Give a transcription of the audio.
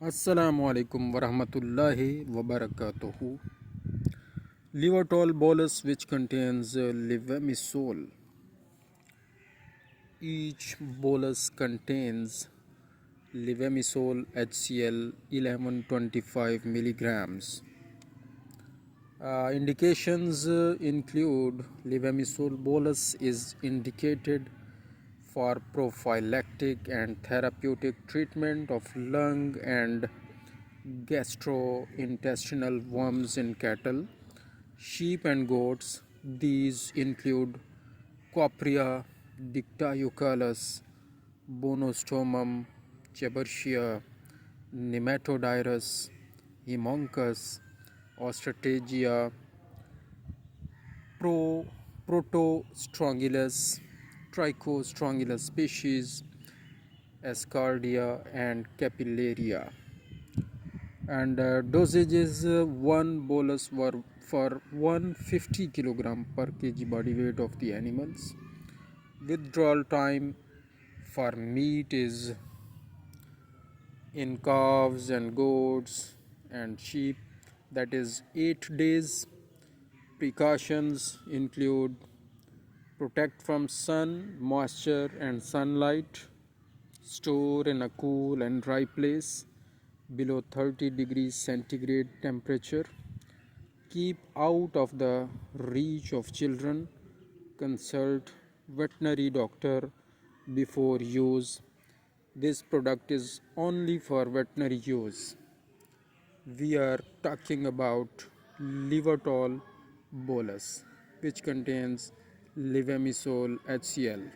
Assalamu alaikum warahmatullahi wabarakatuh. Levatoll Bolus, which contains Levamisole. Each bolus contains Levamisole HCL 1125 milligrams. Indications include Levamisole bolus is indicated for prophylactic and therapeutic treatment of lung and gastrointestinal worms in cattle, sheep and goats. These include Copria, Dictyocalus, Bonostomum, Chebertia, Nematodyrus, Hemoncus, Ostrategia, Protostrongylus, Trichostrongylus species, Escardia and Capillaria. And dosage is 1 bolus for 150 kg per kg body weight of the animals. Withdrawal time for meat is in calves and goats and sheep, that is 8 days. Precautions include protect from sun, moisture and sunlight, store in a cool and dry place below 30 degrees centigrade temperature, keep out of the reach of children, consult veterinary doctor before use. This product is only for veterinary use. We are talking about Levatoll Bolus, which contains Levamisole HCL.